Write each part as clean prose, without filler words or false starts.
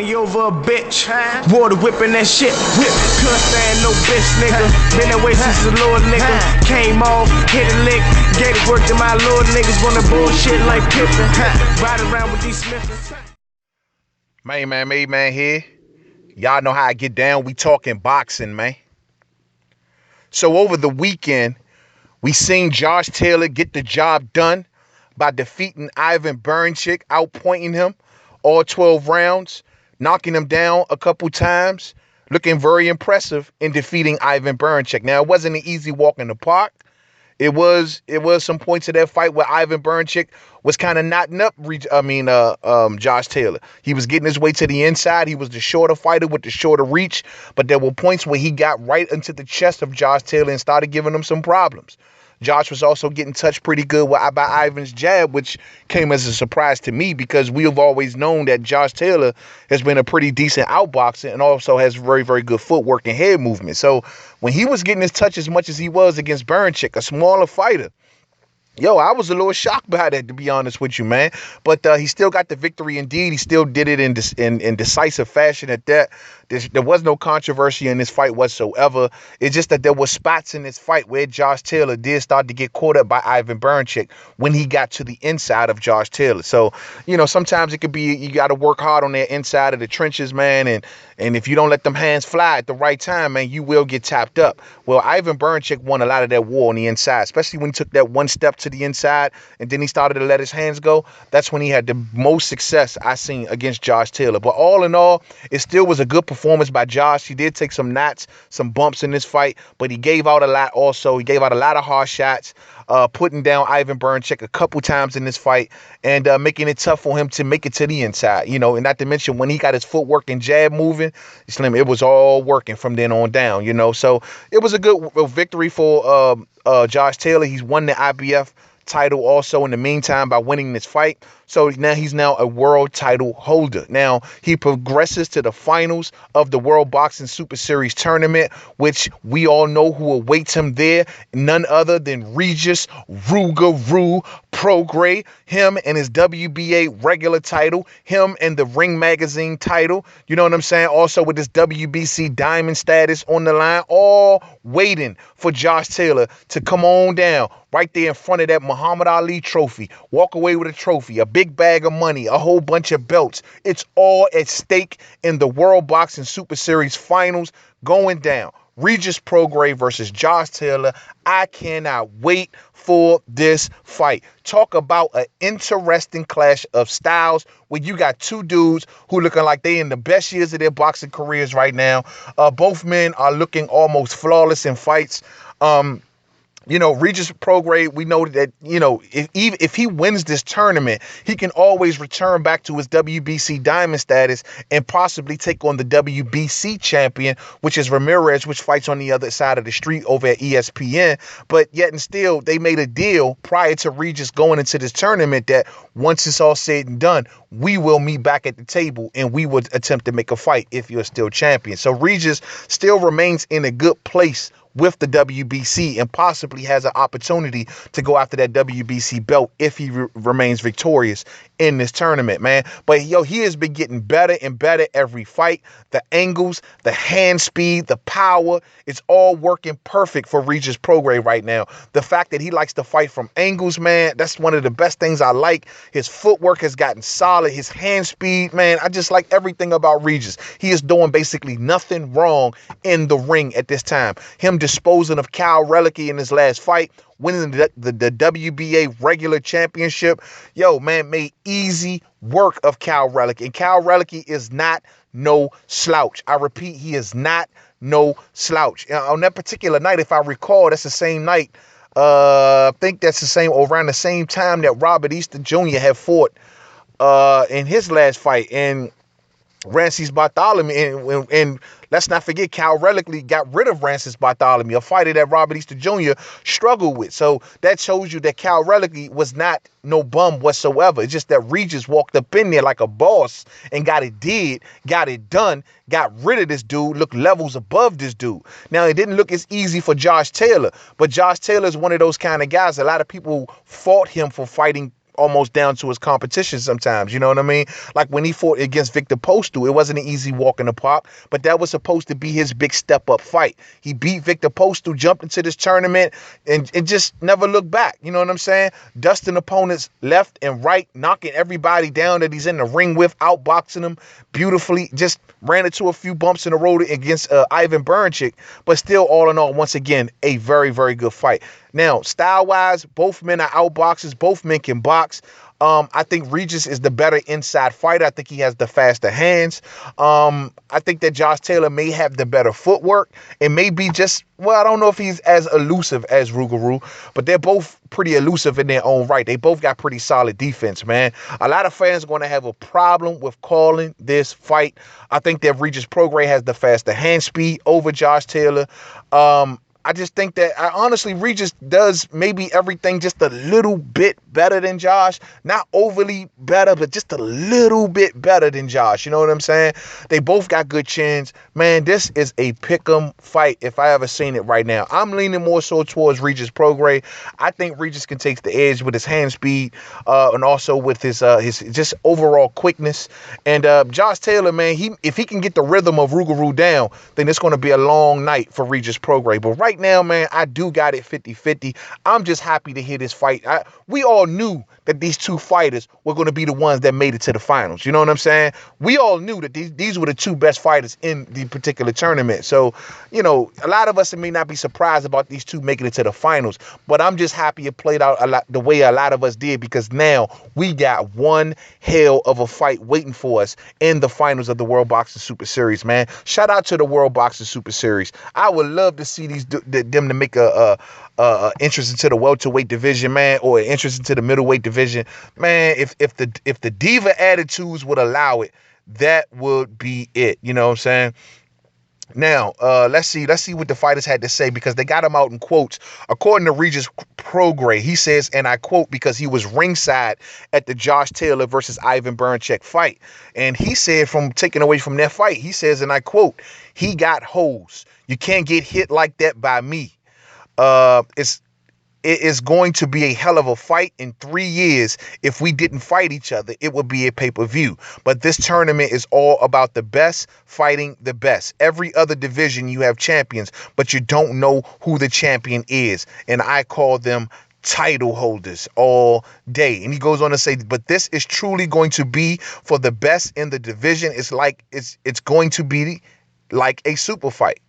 money over a bitch. Water whipping that shit. Whip. Couldn't stand no bitch, nigga. Been that way since a little nigga. Came off, hit a lick. Gave it work to my little niggas. Wanna bullshit like Pippin. Ride around with these Smiths. Man here. Y'all know how I get down. We talking boxing, man. So over the weekend, we seen Josh Taylor get the job done by defeating Ivan Baranchyk, outpointing him all 12 rounds, knocking him down a couple times, looking very impressive in defeating Ivan Baranchyk. Now, it wasn't an easy walk in the park. It was some points of that fight where Ivan Baranchyk was kind of knotting up Josh Taylor. He was getting his way to the inside. He was the shorter fighter with the shorter reach, but there were points where he got right into the chest of Josh Taylor and started giving him some problems. Josh was also getting touched pretty good by Ivan's jab, which came as a surprise to me because we have always known that Josh Taylor has been a pretty decent outboxer and also has very, very good footwork and head movement. So when he was getting his touch as much as he was against Baranchyk, a smaller fighter, I was a little shocked by that, to be honest with you, man. But he still got the victory indeed. He still did it in decisive fashion at that. There was no controversy in this fight whatsoever. It's just that there were spots in this fight where Josh Taylor did start to get caught up by Ivan Baranchyk when he got to the inside of Josh Taylor. So, sometimes it could be you got to work hard on that inside of the trenches, man. And if you don't let them hands fly at the right time, man, you will get tapped up. Well, Ivan Baranchyk won a lot of that war on the inside, especially when he took that one step to the inside and then he started to let his hands go. That's when he had the most success I seen against Josh Taylor. But all in all, it still was a good performance by Josh. He did take some knots, some bumps in this fight, but he gave out a lot also. He gave out a lot of hard shots, putting down Ivan Baranchyk a couple times in this fight and making it tough for him to make it to the inside, and not to mention when he got his footwork and jab moving, Slim, it was all working from then on down, so it was a good victory for Josh Taylor. He's won the IBF title also in the meantime by winning this fight. So now he's a world title holder. Now he progresses to the finals of the World Boxing Super Series tournament, which we all know who awaits him there. None other than Regis Prograis, him and his WBA regular title, him and the Ring Magazine title. You know what I'm saying? Also with this WBC Diamond status on the line, all waiting for Josh Taylor to come on down right there in front of that Muhammad Ali trophy, walk away with a trophy, a big bag of money, a whole bunch of belts. It's all at stake in the World Boxing Super Series finals going down. Regis Prograis versus Josh Taylor. I cannot wait for this fight. Talk about an interesting clash of styles where you got two dudes who looking like they in the best years of their boxing careers right now. Both men are looking almost flawless in fights. Regis Prograis, we know that, if he wins this tournament, he can always return back to his WBC Diamond status and possibly take on the WBC champion, which is Ramirez, which fights on the other side of the street over at ESPN. But yet and still, they made a deal prior to Regis going into this tournament that once it's all said and done, we will meet back at the table and we would attempt to make a fight if you're still champion. So Regis still remains in a good place with the WBC and possibly has an opportunity to go after that WBC belt if he remains victorious in this tournament, man. But he has been getting better and better every fight. The angles, the hand speed, the power, it's all working perfect for Regis Prograis right now. The fact that he likes to fight from angles, man, that's one of the best things I like. His footwork has gotten solid. His hand speed, man, I just like everything about Regis. He is doing basically nothing wrong in the ring at this time. Him disposing of Kyle Relicky in his last fight, winning the WBA regular championship, made easy work of Kyle Relicky. And Kyle Relicky is not no slouch. I repeat, he is not no slouch. On that particular night, if I recall, that's the same night. I think that's around the same time that Robert Easter Jr. had fought in his last fight. And Rancis Bartholomew, and let's not forget, Kyle Relicky got rid of Rancis Bartholomew, a fighter that Robert Easter Jr. struggled with. So that shows you that Kyle Relicky was not no bum whatsoever. It's just that Regis walked up in there like a boss and got it done, got rid of this dude, looked levels above this dude. Now, it didn't look as easy for Josh Taylor, but Josh Taylor is one of those kind of guys. A lot of people fought him for fighting almost down to his competition sometimes. You know what I mean? Like when he fought against Victor Postal, it wasn't an easy walk in the park, but that was supposed to be his big step up fight. He beat Victor Postal, jumped into this tournament, and just never looked back. You know what I'm saying? Dusting opponents left and right, knocking everybody down that he's in the ring with, outboxing them beautifully. Just ran into a few bumps in the road against Ivan Bernchik, but still, all in all, once again, a very, very good fight. Now, style-wise, both men are outboxers. Both men can box. I think Regis is the better inside fighter. I think he has the faster hands. I think that Josh Taylor may have the better footwork. It may be just, well, I don't know if he's as elusive as Rougarou, but they're both pretty elusive in their own right. They both got pretty solid defense, man. A lot of fans are going to have a problem with calling this fight. I think that Regis Prograis has the faster hand speed over Josh Taylor. I just think that honestly, Regis does maybe everything just a little bit better than Josh. Not overly better, but just a little bit better than Josh. You know what I'm saying? They both got good chins. Man, this is a pick'em fight if I ever seen it right now. I'm leaning more so towards Regis Prograis. I think Regis can take the edge with his hand speed and also with his just overall quickness. And Josh Taylor, man, if he can get the rhythm of Rougarou down, then it's going to be a long night for Regis Prograis. But right now, man, I do got it 50-50. I'm just happy to hear this fight. We all knew that these two fighters were going to be the ones that made it to the finals. You know what I'm saying? We all knew that these were the two best fighters in the particular tournament. So, you know, a lot of us may not be surprised about these two making it to the finals, but I'm just happy it played out a lot the way a lot of us did, because now we got one hell of a fight waiting for us in the finals of the World Boxing Super Series, man. Shout out to the World Boxing Super Series. I would love to see them to make a interest into the welterweight division, man, or an interest into the middleweight division, man. If the diva attitudes would allow it, that would be it. You know what I'm saying? Now, let's see what the fighters had to say, because they got them out in quotes. According to Regis Prograis, he says, and I quote, because he was ringside at the Josh Taylor versus Ivan Bernchik fight. And he said, from taking away from that fight, he says, and I quote, "He got hoes. You can't get hit like that by me. It is going to be a hell of a fight in 3 years. If we didn't fight each other, it would be a pay-per-view. But this tournament is all about the best fighting the best. Every other division you have champions, but you don't know who the champion is. And I call them title holders all day." And he goes on to say, but this is truly going to be for the best in the division. It's going to be like a super fight.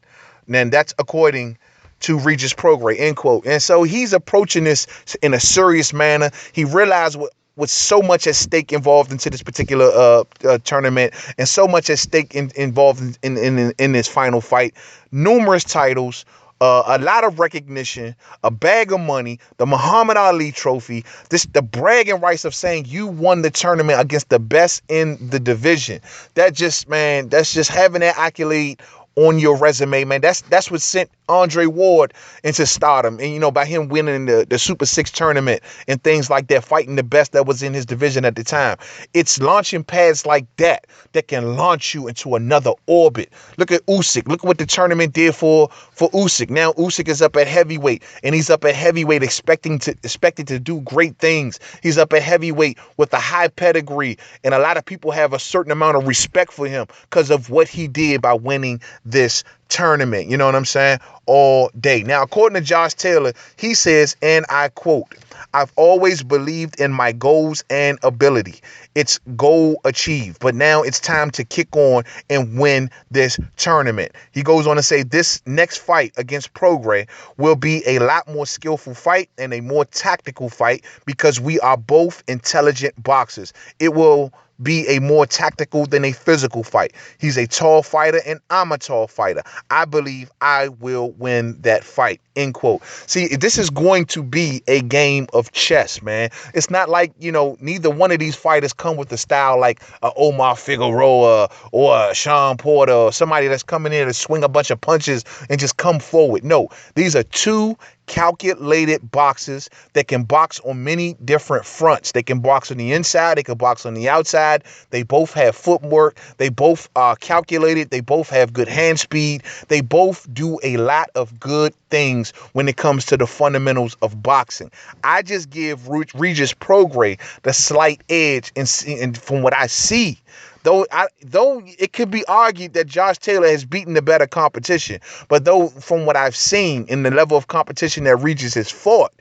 And that's according to Regis Prograis, end quote. And so he's approaching this in a serious manner. He realized with so much at stake involved into this particular tournament, and so much at stake involved in this final fight. Numerous titles, a lot of recognition, a bag of money, the Muhammad Ali trophy, the bragging rights of saying you won the tournament against the best in the division. That's just having that accolade on your resume, man. That's what sent Andre Ward into stardom. And, you know, by him winning the Super 6 tournament and things like that, fighting the best that was in his division at the time. It's launching pads like that can launch you into another orbit. Look at Usyk. Look at what the tournament did for Usyk. Now Usyk is up at heavyweight, and he's up at heavyweight expected to do great things. He's up at heavyweight with a high pedigree, and a lot of people have a certain amount of respect for him because of what he did by winning this tournament. You know what I'm saying? All day. Now, according to Josh Taylor, he says, and I quote, "I've always believed in my goals and ability. It's goal achieved, but now it's time to kick on and win this tournament." He goes on to say this next fight against Prograis will be a lot more skillful fight and a more tactical fight because we are both intelligent boxers. It will be a more tactical than a physical fight. He's a tall fighter and I'm a tall fighter. I believe I will win that fight, end quote. See, this is going to be a game of chess, man. It's not like, you know, neither one of these fighters come with a style like Omar Figueroa or Sean Porter or somebody that's coming in to swing a bunch of punches and just come forward. No, these are two calculated boxers that can box on many different fronts. They can box on the inside. They can box on the outside. They both have footwork. They both are calculated. They both have good hand speed. They both do a lot of good things when it comes to the fundamentals of boxing. I just give Regis Prograis the slight edge and from what I see. Though it could be argued that Josh Taylor has beaten the better competition, but though from what I've seen in the level of competition that Regis has fought,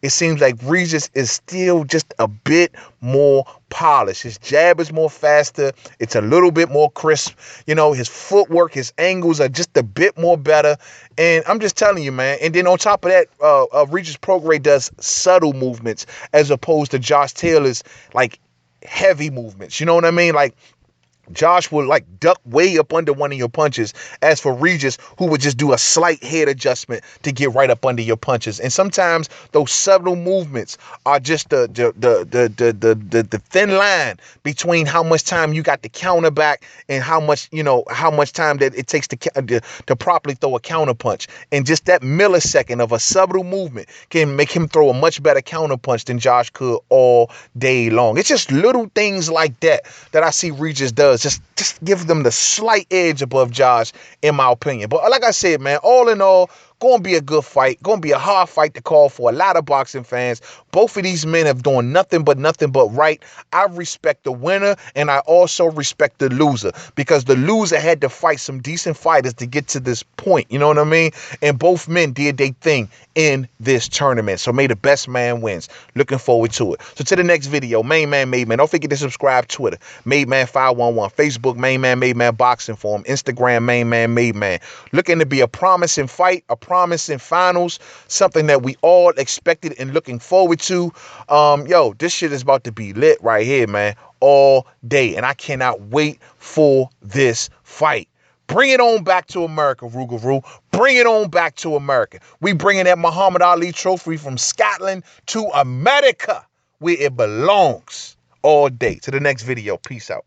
it seems like Regis is still just a bit more polished. His jab is more faster. It's a little bit more crisp. You know, his footwork, his angles are just a bit more better. And I'm just telling you, man. And then on top of that, Regis Prograis does subtle movements as opposed to Josh Taylor's like heavy movements. You know what I mean? Like, Josh will like duck way up under one of your punches, as for Regis, who would just do a slight head adjustment to get right up under your punches. And sometimes those subtle movements are just the thin line between how much time you got to counter back and how much time that it takes to properly throw a counter punch. And just that millisecond of a subtle movement can make him throw a much better counter punch than Josh could all day long. It's just little things like that I see Regis does. Just give them the slight edge above Josh, in my opinion. But like I said, man, all in all, going to be a good fight. Going to be a hard fight to call for a lot of boxing fans. Both of these men have done nothing but right. I respect the winner, and I also respect the loser, because the loser had to fight some decent fighters to get to this point. You know what I mean? And both men did their thing in this tournament. So may the best man wins. Looking forward to it. So to the next video, Main Man Made Man. Don't forget to subscribe. Twitter, Made Man 511. Facebook, Main Man Made Man Boxing Forum. Instagram, Main Man Made Man. Looking to be a promising fight, a promising finals, something that we all expected and looking forward to. Yo, this shit is about to be lit right here, man, all day. And I cannot wait for this fight. Bring it on back to America, Rougarou. Bring it on back to America. We bringing that Muhammad Ali trophy from Scotland to America, where it belongs, all day. To the next video. Peace out.